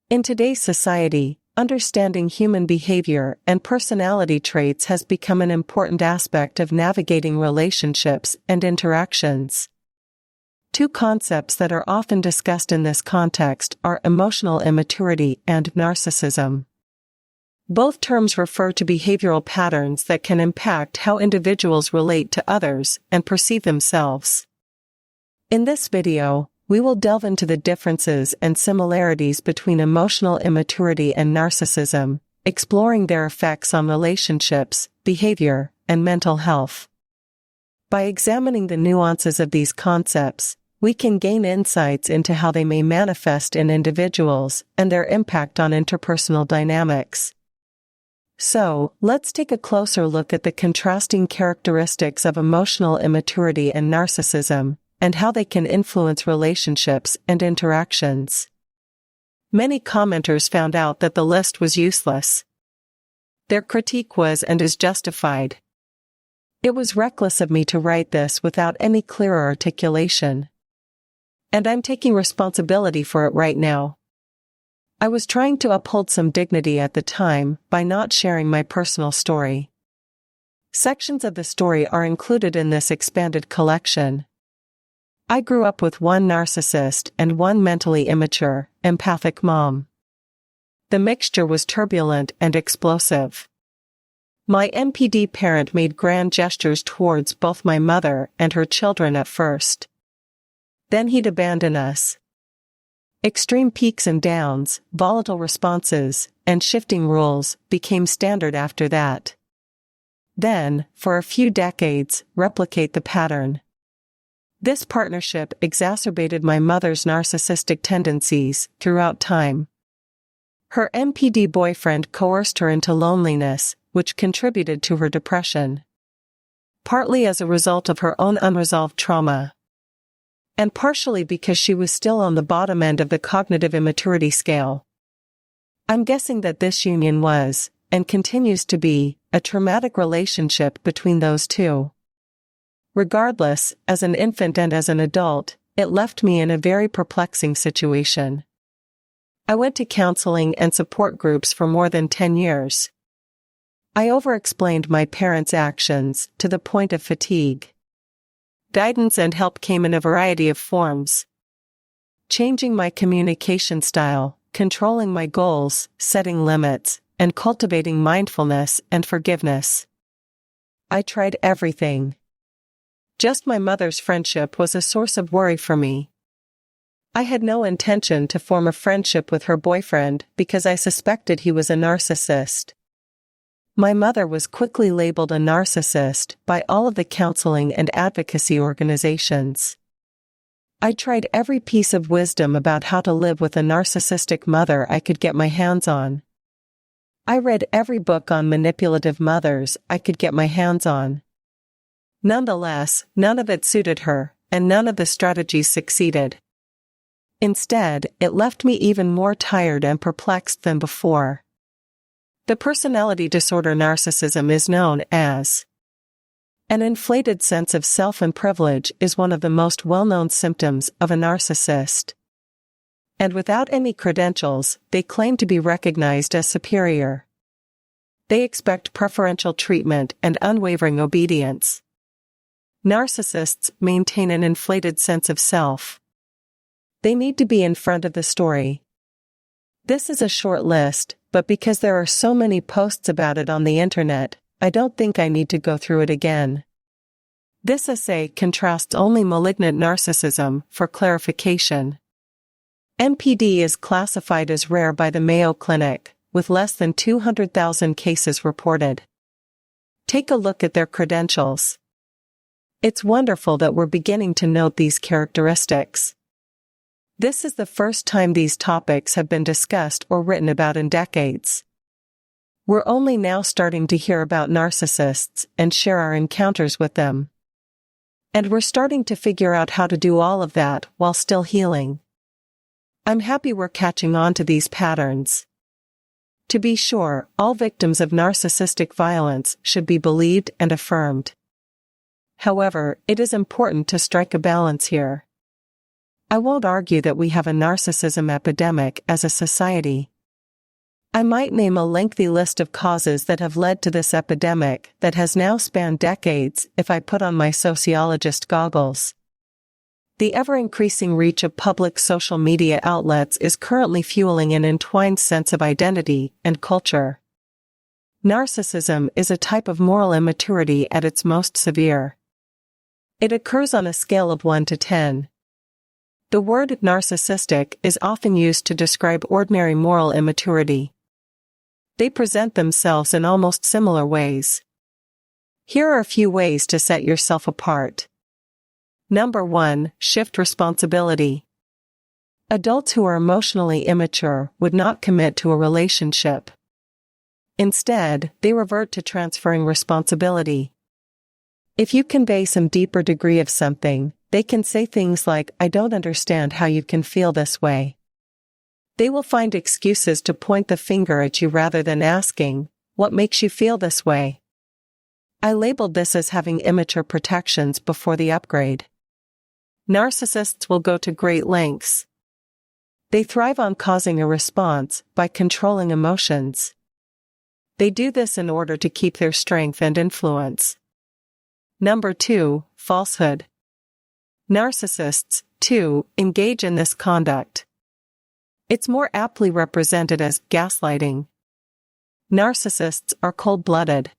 In today's society, understanding human behavior and personality traits has become an important aspect of navigating relationships and interactions. Two concepts that are often discussed in this context are emotional immaturity and narcissism. Both terms refer to behavioral patterns that can impact how individuals relate to others and perceive themselves. In this video, we will delve into the differences and similarities between emotional immaturity and narcissism, exploring their effects on relationships, behavior, and mental health. By examining the nuances of these concepts, we can gain insights into how they may manifest in individuals and their impact on interpersonal dynamics. So, let's take a closer look at the contrasting characteristics of emotional immaturity and narcissism, and how they can influence relationships and interactions. Many commenters found out that the list was useless. Their critique was and is justified. It was reckless of me to write this without any clearer articulation. And I'm taking responsibility for it right now. I was trying to uphold some dignity at the time by not sharing my personal story. Sections of the story are included in this expanded collection. I grew up with one narcissist and one mentally immature, empathic mom. The mixture was turbulent and explosive. My NPD parent made grand gestures towards both my mother and her children at first. Then he'd abandon us. Extreme peaks and downs, volatile responses, and shifting rules became standard after that. Then, for a few decades, replicate the pattern. This partnership exacerbated my mother's narcissistic tendencies throughout time. Her NPD boyfriend coerced her into loneliness, which contributed to her depression. Partly as a result of her own unresolved trauma. And partially because she was still on the bottom end of the cognitive immaturity scale. I'm guessing that this union was, and continues to be, a traumatic relationship between those two. Regardless, as an infant and as an adult, it left me in a very perplexing situation. I went to counseling and support groups for more than 10 years. I over-explained my parents' actions to the point of fatigue. Guidance and help came in a variety of forms. Changing my communication style, controlling my goals, setting limits, and cultivating mindfulness and forgiveness. I tried everything. Just my mother's friendship was a source of worry for me. I had no intention to form a friendship with her boyfriend because I suspected he was a narcissist. My mother was quickly labeled a narcissist by all of the counseling and advocacy organizations. I tried every piece of wisdom about how to live with a narcissistic mother I could get my hands on. I read every book on manipulative mothers I could get my hands on. Nonetheless, none of it suited her, and none of the strategies succeeded. Instead, it left me even more tired and perplexed than before. The personality disorder narcissism is known as. An inflated sense of self and privilege is one of the most well-known symptoms of a narcissist. And without any credentials, they claim to be recognized as superior. They expect preferential treatment and unwavering obedience. Narcissists maintain an inflated sense of self. They need to be in front of the story. This is a short list, but because there are so many posts about it on the internet, I don't think I need to go through it again. This essay contrasts only malignant narcissism for clarification. NPD is classified as rare by the Mayo Clinic, with less than 200,000 cases reported. Take a look at their credentials. It's wonderful that we're beginning to note these characteristics. This is the first time these topics have been discussed or written about in decades. We're only now starting to hear about narcissists and share our encounters with them. And we're starting to figure out how to do all of that while still healing. I'm happy we're catching on to these patterns. To be sure, all victims of narcissistic violence should be believed and affirmed. However, it is important to strike a balance here. I won't argue that we have a narcissism epidemic as a society. I might name a lengthy list of causes that have led to this epidemic that has now spanned decades if I put on my sociologist goggles. The ever-increasing reach of public social media outlets is currently fueling an entwined sense of identity and culture. Narcissism is a type of moral immaturity at its most severe. It occurs on a scale of 1 to 10. The word narcissistic is often used to describe ordinary moral immaturity. They present themselves in almost similar ways. Here are a few ways to set yourself apart. Number 1, shift responsibility. Adults who are emotionally immature would not commit to a relationship. Instead, they revert to transferring responsibility. If you convey some deeper degree of something, they can say things like, "I don't understand how you can feel this way." They will find excuses to point the finger at you rather than asking, "What makes you feel this way?" I labeled this as having immature protections before the upgrade. Narcissists will go to great lengths. They thrive on causing a response by controlling emotions. They do this in order to keep their strength and influence. Number 2, falsehood. Narcissists, too, engage in this conduct. It's more aptly represented as gaslighting. Narcissists are cold-blooded.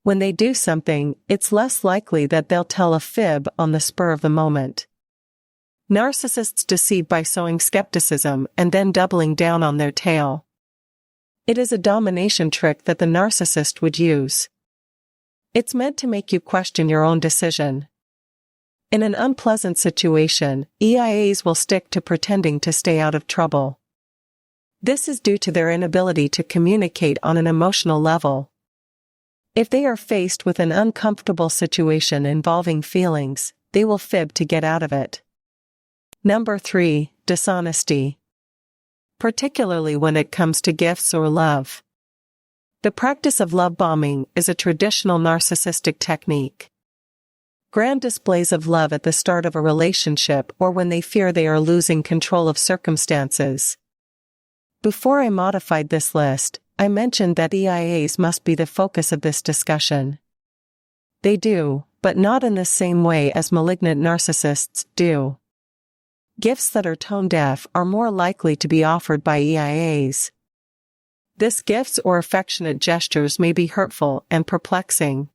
When they do something, it's less likely that they'll tell a fib on the spur of the moment. Narcissists deceive by sowing skepticism and then doubling down on their tale. It is a domination trick that the narcissist would use. It's meant to make you question your own decision. In an unpleasant situation, EIAs will stick to pretending to stay out of trouble. This is due to their inability to communicate on an emotional level. If they are faced with an uncomfortable situation involving feelings, they will fib to get out of it. Number 3, dishonesty. Particularly when it comes to gifts or love. The practice of love bombing is a traditional narcissistic technique. Grand displays of love at the start of a relationship or when they fear they are losing control of circumstances. Before I modified this list, I mentioned that EIAs must be the focus of this discussion. They do, but not in the same way as malignant narcissists do. Gifts that are tone-deaf are more likely to be offered by EIAs. This gifts or affectionate gestures may be hurtful and perplexing.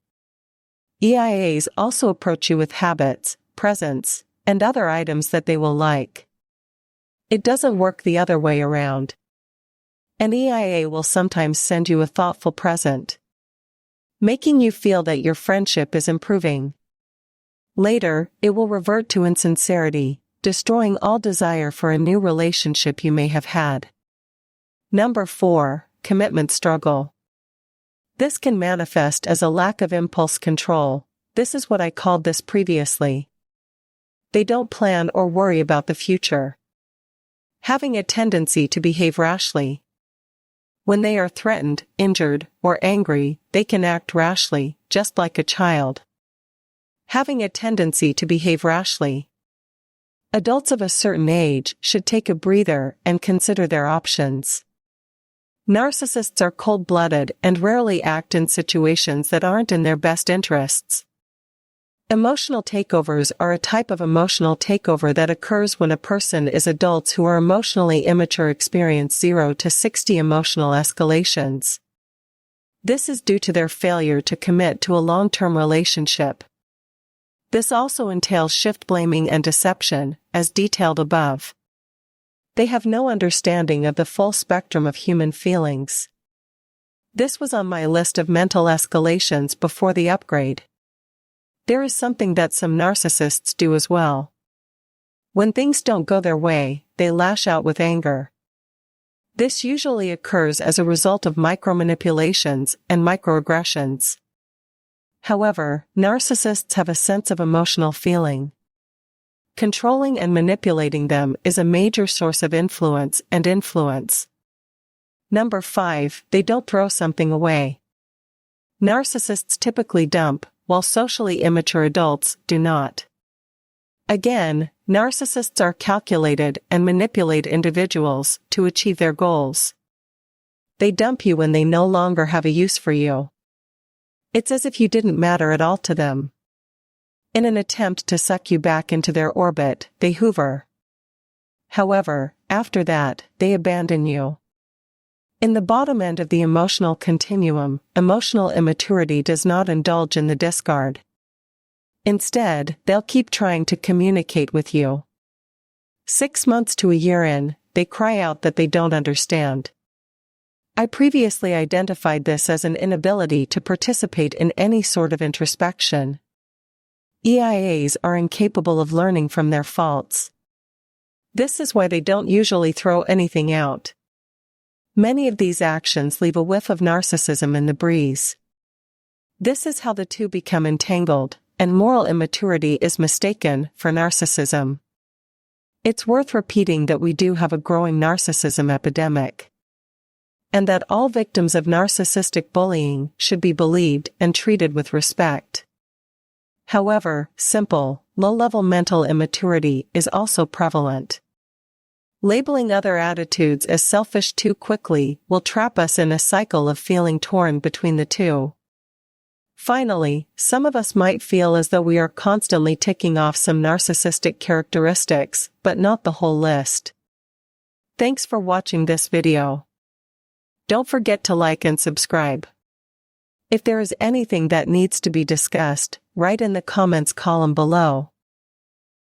EIAs also approach you with habits, presents, and other items that they will like. It doesn't work the other way around. An EIA will sometimes send you a thoughtful present, making you feel that your friendship is improving. Later, it will revert to insincerity, destroying all desire for a new relationship you may have had. Number 4, commitment struggle. This can manifest as a lack of impulse control. This is what I called this previously. They don't plan or worry about the future. Having a tendency to behave rashly. When they are threatened, injured, or angry, they can act rashly, just like a child. Having a tendency to behave rashly. Adults of a certain age should take a breather and consider their options. Narcissists are cold-blooded and rarely act in situations that aren't in their best interests. Emotional takeovers are a type of emotional takeover that occurs when a person is adults who are emotionally immature experience 0 to 60 emotional escalations. This is due to their failure to commit to a long-term relationship. This also entails shift blaming and deception, as detailed above. They have no understanding of the full spectrum of human feelings. This was on my list of mental escalations before the upgrade. There is something that some narcissists do as well. When things don't go their way, they lash out with anger. This usually occurs as a result of micromanipulations and microaggressions. However, narcissists have a sense of emotional feeling. Controlling and manipulating them is a major source of influence and influence. Number 5, they don't throw something away. Narcissists typically dump, while socially immature adults do not. Again, Narcissists are calculated and manipulate individuals to achieve their goals. They dump you when they no longer have a use for you. It's as if you didn't matter at all to them. In an attempt to suck you back into their orbit, they hoover. However, after that, they abandon you. In the bottom end of the emotional continuum, emotional immaturity does not indulge in the discard. Instead, they'll keep trying to communicate with you. 6 months to a year in, they cry out that they don't understand. I previously identified this as an inability to participate in any sort of introspection. EIAs are incapable of learning from their faults. This is why they don't usually throw anything out. Many of these actions leave a whiff of narcissism in the breeze. This is how the two become entangled, and moral immaturity is mistaken for narcissism. It's worth repeating that we do have a growing narcissism epidemic, and that all victims of narcissistic bullying should be believed and treated with respect. However, simple, low-level mental immaturity is also prevalent. Labeling other attitudes as selfish too quickly will trap us in a cycle of feeling torn between the two. Finally, some of us might feel as though we are constantly ticking off some narcissistic characteristics, but not the whole list. Thanks for watching this video. Don't forget to like and subscribe. If there is anything that needs to be discussed, write in the comments column below.